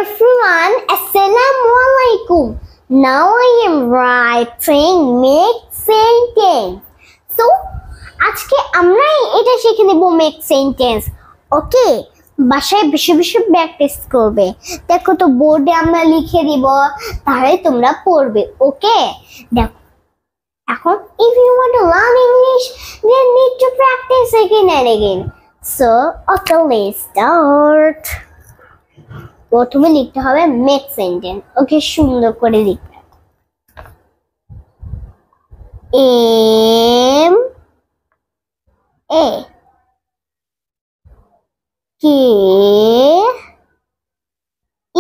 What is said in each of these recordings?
everyone, Assalamualaikum. Now I am writing make sentence. So, আজকে আমরা এটা শিখে নেব make sentence. Okay? বাসায় বেশি বেশি প্র্যাকটিস করবে। দেখো তো বোর্ডে আমরা লিখে দিব, তাহলে তোমরা পড়বে। ওকে? দেখো এখন if you want to learn English, then need to practice again and again. So, okay, let's start. প্রথমে লিখতে হবে মেক সেন্টেন্স। ওকে, সুন্দর করে লিখতে এম এ কে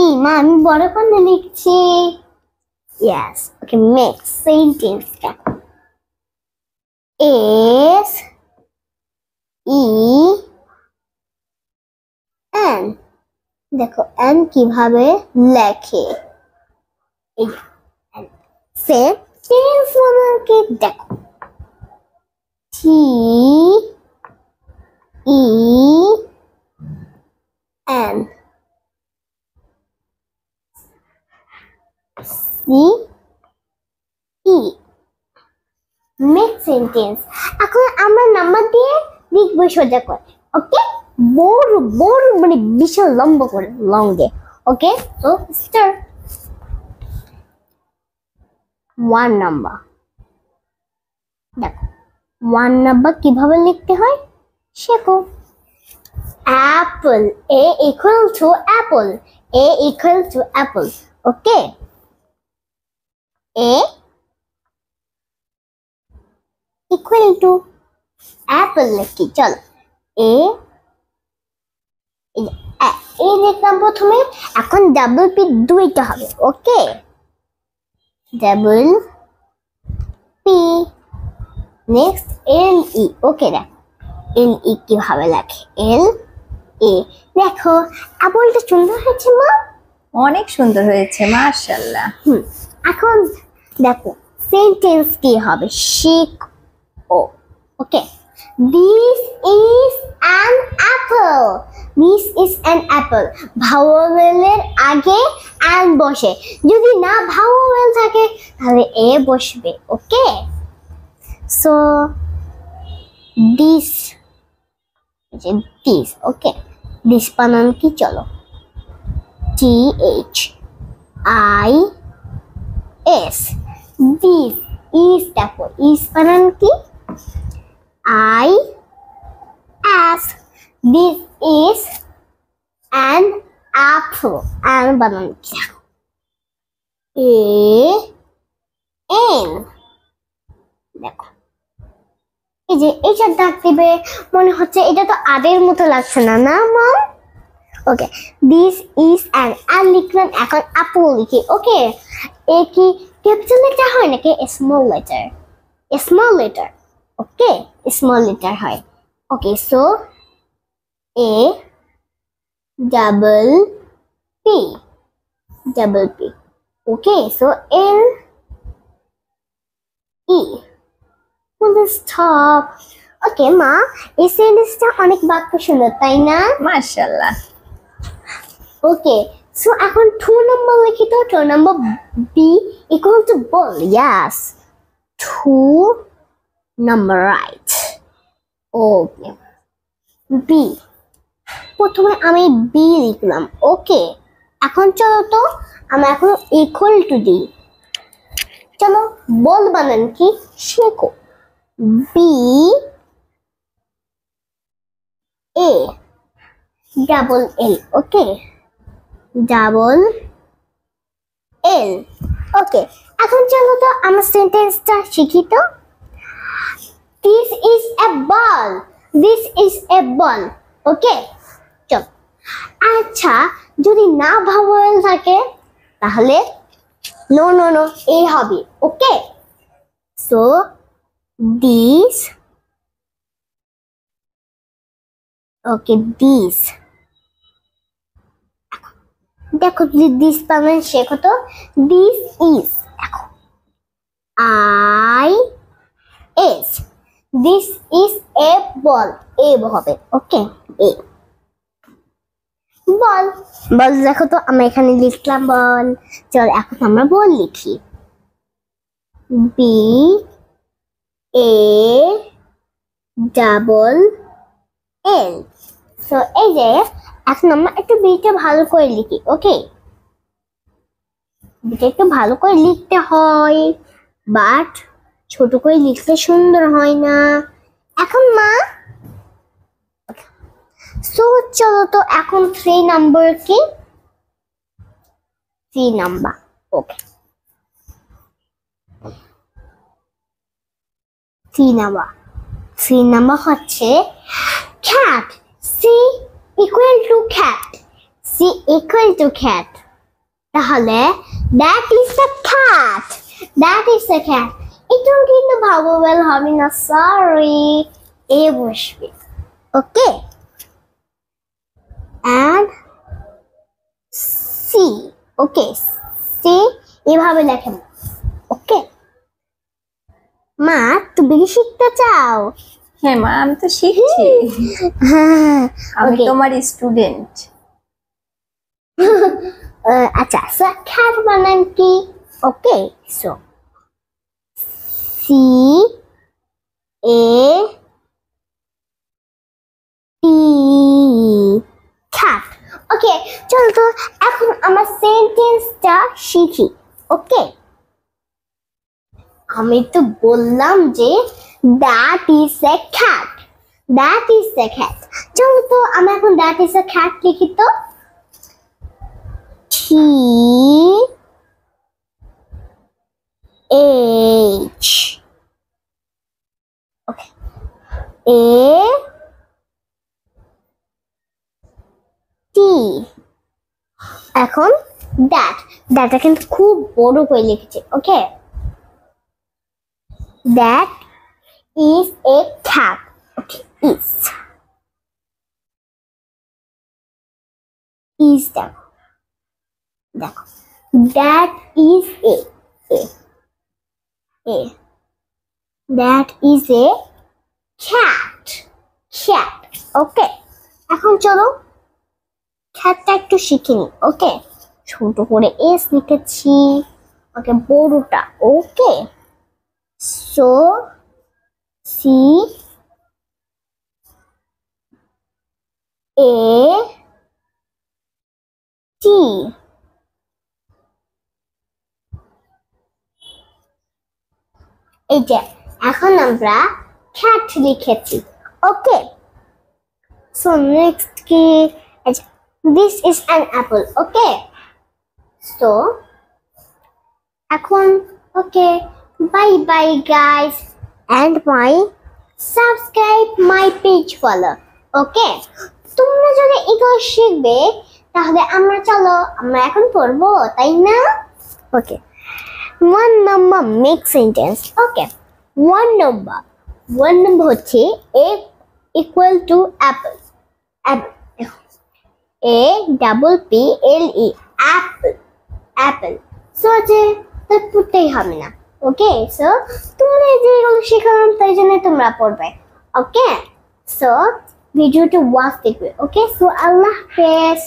ই মা আমি বড় করে লিখছি। Yes, okay, make sentence S E N. দেখো এন কিভাবে লেখে, এই সেন্টেন্স বানাকে দেখো T E N C E make sentence. এখন আমরা নাম্বার দিয়ে লিখবো সোজা করে। ওকে, বড় বড় মানে বিশাল লম্বা করে লং দিয়ে। ওকে, সো স্টার্ট। 1 নাম্বার। দেখো 1 নাম্বার কিভাবে লিখতে হয় শেখো। Apple, A equal to Apple, A equal to Apple. Okay, A equal to Apple লিখি। চলো এ এই লিখলাম প্রথমে। এখন ডাবল পি দুইটা হবে। ওকে, ডাবল পি নেক্সট এল ই। ওকে, দেখো এল ই কিভাবে লেখে, এল এ। দেখো অ্যাপলটা সুন্দর হয়েছে মা, অনেক সুন্দর হয়েছে, মাশাআল্লাহ। এখন দেখো সেন্টেন্স কি হবে শিখো। ওকে, this is an apple, this is an apple। ভাওয়েলের আগে an বসে, যদি না ভাওয়েল থাকে তাহলে এ বসবে। Okay, so this this। Okay, this বানান কি চলো T H I S. this is, দেখো is বানান কি I S। This is an apple, and বানান কি A N। দেখো এই যে এইটা দাগ দিবে, মনে হচ্ছে এটা তো আদের মতো লাগছে না, না মম? ওকে, দিস ইজ অ্যান লিখলাম। এখন অ্যাপল লিখি। ওকে, এ কি ক্যাপিটাল লেটার হয় নাকি small letter? Small letter. Okay, small letter হয়। Okay, so A double P, double P. Okay, so L E. Stop. Okay মা, এই সেন্টেন্সটা অনেক বাক্য সুন্দর, তাই না? মাশাআল্লাহ। ওকে, সো এখন 2 নাম্বার লিখি তো। 2 number B equal to ball. Yes, 2 number right. Okay, B প্রথমে আমি বি লিখলাম। ওকে, এখন চলো তো আমরা এখন ইকুয়াল টু দিই। চলো বল বানান কি শেখো। B A double L. Okay, double L. Okay, এখন চলো তো আমরা সেন্টেন্সটা শিখি তো। This is a ball, this is a ball। ওকে, চল। আচ্ছা, যদি না ভাওয়েল থাকে তাহলে নো নো নো এ হবে। Okay, so this. Okay, this. দেখো দিস পাবেন শেখো তো। দিস ইজ, দেখো I S. This is a ball, A হবে। ওকে, এ বল বল দেখো তো আমরা এখানে লিখলাম বল। চল এখন আমরা বল লিখি। B A double L. So এই যে এখন আমরা একটু বিটা ভালো করে লিখি। ওকে, বিটা একটু ভালো করে লিখতে হয়, বাট ছোট করে লিখলে সুন্দর হয় না। এখন মা সো চলো তো এখন 3 নাম্বার কি 3 নাম্বার। ওকে, 3 নাম্বার হচ্ছে cat। c equal to cat, c equal to cat। তাহলে that is a cat, that is a cat। এটাও কিন্তু ভাববেল হবে না, সরি, এ বসবে। ওকে, and c। ওকে, c এভাবে লেখেন। ওকে মা, তুমি কি শিখতে চাও? হ্যাঁ মা, আমি তো শিখছি, হ্যাঁ আমি তোমার স্টুডেন্ট। আচ্ছা, সো cat বানান কি? Okay, so C A T cat। Okay, চল তো এখন আমরা সেন্টেন্সটা শিখি। ওকে, আমি তো বললাম যে that is a cat, that is a cat। চল তো আমরা এখন that is a cat লিখি তো। T H okay A T। এখন that কিন্তু খুব বড় করে লিখেছে। ওকে, that is a cat। Okay, is দেখো that is a that is a cat। ওকে, এখন চলো খ্যাটটা একটু শিখে নি। ওকে, ছোট করে এস লিখেছি। ওকে, বড়টা। Okay, so C A T. এই যে এখন আমরা cat লিখেছি। ওকে, সো নেক্সট কি? This is an apple। Okay, so এখন okay, bye bye guys, and my subscribe my page follow। Okay, তোমরা যদি এগুলো শিখবে তাহলে আমরা এখন পড়বো, তাই না? ওকে, 1 number make sentence। ওকে, 1 number হচ্ছে a equal to apple। A double P L E, apple। So যে পড়তেই হবে না। ওকে, সো তোমরা যেগুলো শিখলাম তাই জন্য তোমরা পড়বে। ওকে, সো ভিডিওটা ওয়াচ দেখবে। ওকে, সো আল্লাহ হাফেজ।